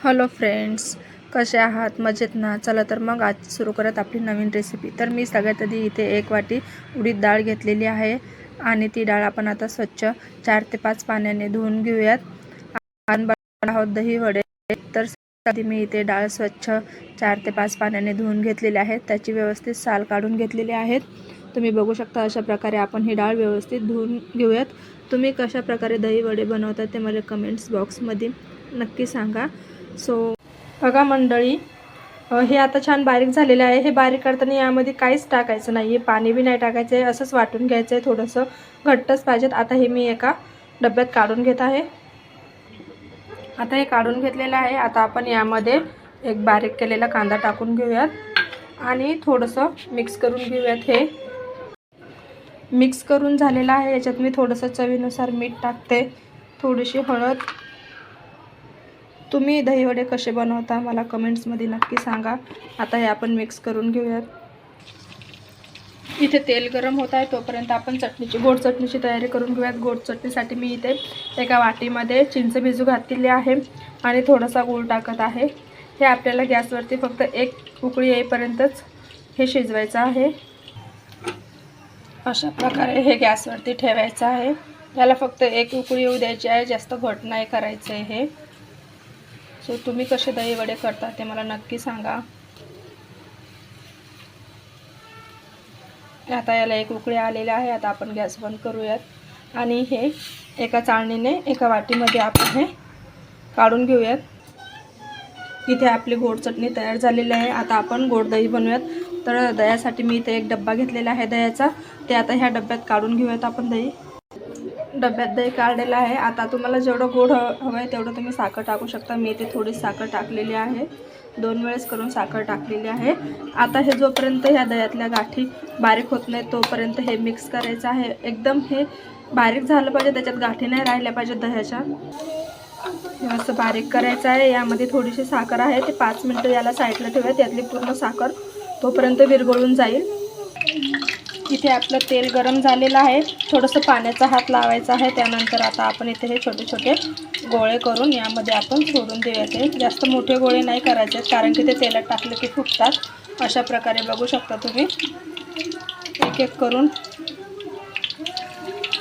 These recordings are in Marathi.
हॅलो फ्रेंड्स, कसे आहात? मजेत ना? चला तर मग आज सुरू करत आपली नवीन रेसिपी. तर मी सगळ्यात आधी इथे 1 वाटी उडीद डाळ घेतलेली आहे आणि ती डाळ आपण आता स्वच्छ 4 ते 5 पाण्याने धुवून घेऊयात. आणि बनवणार आहोत दही वडे. तर आधी मी इथे डाळ स्वच्छ 4 ते 5 पाण्याने धुवून घेतलेली आहे. त्याची व्यवस्थित साल काढून घेतलेली आहेत. तुम्ही बघू शकता अशा प्रकारे आपण ही डाळ व्यवस्थित धुवून घेऊयात. तुम्ही कशा प्रकारे दही वडे बनवता ते मला कमेंट्स बॉक्समध्ये नक्की सांगा. सो बघा मंडळी, हे आता छान बारीक झालेलं आहे. हे बारीक करताना यामध्ये काहीच टाकायचं नाही आहे, पाणी बी नाही टाकायचं आहे, असंच वाटून घ्यायचं आहे. थोडंसं घट्टच पाहिजेत. आता हे मी एका डब्यात काढून घेत आहे. आता हे काढून घेतलेलं आहे. आता आपण यामध्ये एक बारीक केलेला कांदा टाकून घेऊयात आणि थोडंसं मिक्स करून घेऊयात. हे मिक्स करून झालेलं आहे. याच्यात मी थोडंसं चवीनुसार मीठ टाकते, थोडीशी हळद. तुम्ही दही वडे कसे बनवता मला कमेंट्समध्ये नक्की सांगा. आता हे आपण मिक्स करून घेऊयात. इथे तेल गरम होत आहे, तोपर्यंत आपण गोड चटणीची तयारी करून घेऊयात. गोड चटणीसाठी मी इथे एका वाटीमध्ये चिंच भिजू घातलेली आहे आणि थोडासा गूळ टाकत आहे. हे आपल्याला गॅसवरती फक्त एक उकळी येईपर्यंतच हे शिजवायचं आहे. अशा प्रकारे हे गॅसवरती ठेवायचं आहे. याला फक्त एक उकळी येऊ द्यायची आहे, जास्त घट नाही करायचं आहे हे. सो तुम्ही कसे दही वडे करता ते मला नक्की सांगा. आता याला एक उकळी आलेली आहे. आता आपण गॅस बंद करूयात आणि हे एका चाळणीने एका वाटीमध्ये आपण हे काढून घेऊयात. इथे आपली गोड चटणी तयार झालेली आहे. आता आपण गोड दही बनवूयात. तर दह्यासाठी मी इथे एक डब्बा घेतलेला आहे दह्याचा, ते आता ह्या डब्यात काढून घेऊयात आपण. डब्यात दही काढलेलं आहे. आता तुम्हाला जेवढं गोड हवं आहे तेवढं तुम्ही साखर टाकू शकता. मी इथे थोडी साखर टाकलेली आहे, 2 वेळेस करून साखर टाकलेली आहे. आता हे जोपर्यंत ह्या दह्यातल्या गाठी बारीक होत नाही तोपर्यंत हे मिक्स करायचं आहे. एकदम हे बारीक झालं पाहिजे, त्याच्यात गाठी नाही राहिल्या पाहिजे दह्याच्या. असं बारीक करायचं आहे. यामध्ये थोडीशी साखर आहे, ते 5 मिनटं याला साईडला ठेवूयात. यातली पूर्ण साखर तोपर्यंत विरघळून जाईल. इथे आपलं तेल गरम झालेलं आहे. थोडंसं पाण्याचा हात लावायचा आहे. त्यानंतर आता आपण इथे हे छोटे छोटे गोळे करून यामध्ये आपण सोडून देऊयात. जास्त मोठे गोळे नाही करायचे, कारण की ते तेलात टाकले की फुटतात. अशा प्रकारे बघू शकता तुम्ही. एक एक करून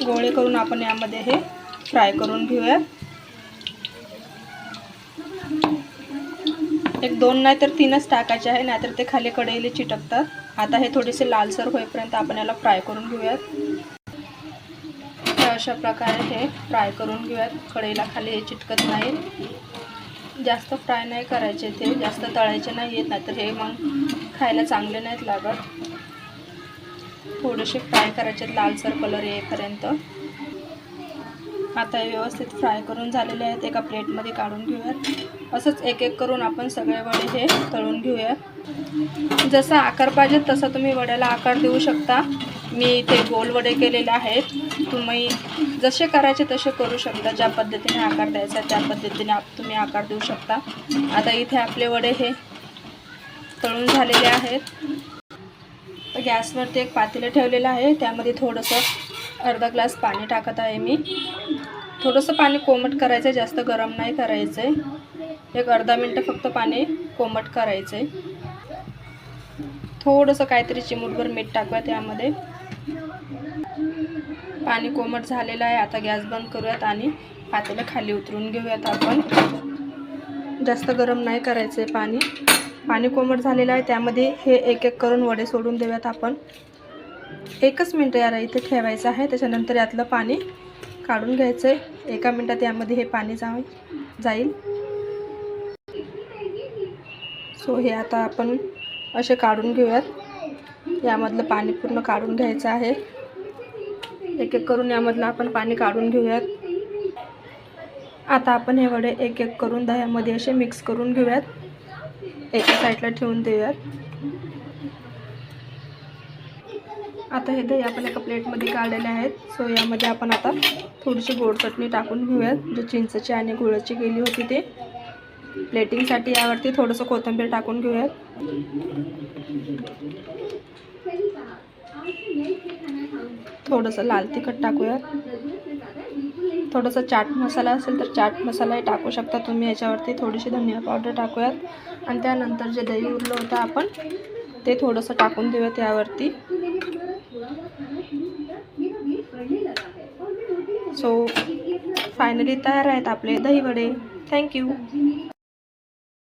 गोळे करून आपण यामध्ये हे फ्राय करून घेऊयात. 1-2 नाही तर 3च टाकायचे आहे, नाहीतर ते खाली कढईला चिटकतात. आता हे थोडेसे लालसर होईपर्यंत आपण याला फ्राय करून घेऊयात. अशा प्रकारे हे फ्राय करून घेऊयात. कढईला खाली हे चिटकत नाही. जास्त फ्राय नाही करायचे, ते जास्त तळायचे नाही आहेत, नाहीतर हे मग खायला चांगले नाहीत लागत. थोडेसे फ्राय करायचे लालसर कलर येईपर्यंत. आता हे व्यवस्थित फ्राय करून झालेले आहेत. एका प्लेटमध्ये काढून घेऊयात. असंच एक एक करून आपण सगळे वडे हे तळून घेऊयात. जसा आकार पाहिजे तसा तुम्ही वड्याला आकार देऊ शकता. मी इथे गोल वडे केलेले आहेत. तुम्ही जसे करायचे तसे करू शकता. ज्या पद्धतीने आकार द्यायचा त्या पद्धतीने तुम्ही आकार देऊ शकता. आता इथे आपले वडे हे तळून झालेले आहेत. गॅसवरती एक पातेलं ठेवलेलं आहे. त्यामध्ये थोडंसं अर्धा ग्लास पाणी टाकत आहे मी. थोडंसं पाणी कोमट करायचं आहे, जास्त गरम नाही करायचं आहे. एक अर्धा मिनटं फक्त पाणी कोमट करायचं आहे. थोडंसं काहीतरी चिमूटभर मीठ टाकूया त्यामध्ये. पाणी कोमट झालेलं आहे. आता गॅस बंद करूयात आणि पातेलं खाली उतरून घेऊयात आपण. जास्त गरम नाही करायचं आहे पाणी. पाणी कोमट झालेलं आहे. त्यामध्ये हे एक एक करून वडे सोडून देऊयात आपण. 1च मिनटं याला इथे ठेवायचं आहे. त्याच्यानंतर यातलं पाणी काढून घ्यायचं आहे. 1 मिनटात यामध्ये हे पाणी जाईल. सो हे आता आपण असे काढून घेऊयात. यामधलं पाणी पूर्ण काढून घ्यायचं आहे. एक एक करून यामधलं आपण पाणी काढून घेऊयात. आता आपण हे वडे एक एक करून दह्यामध्ये असे मिक्स करून घेऊयात. एका साईडला ठेवून देऊयात. आता हे दही आपण एका प्लेटमध्ये काढलेले आहेत. सो यामध्ये आपण आता थोडीशी गोड चटणी टाकून घेऊयात, जी चिंचची आणि गुळाची केली होती ते. प्लेटिंगसाठी यावरती थोडंसं कोथिंबीर टाकून घेऊयात. थोडंसं लाल तिखट टाकूयात. थोडंसं चाट मसाला असेल तर चाट मसालाही टाकू शकता तुम्ही याच्यावरती. थोडीशी धनिया पावडर टाकूयात आणि त्यानंतर जे दही उरलं होतं आपण ते थोडंसं टाकून देऊयात यावरती. सो फायनली तयार आहेत आपले दही वडे. थँक्यू.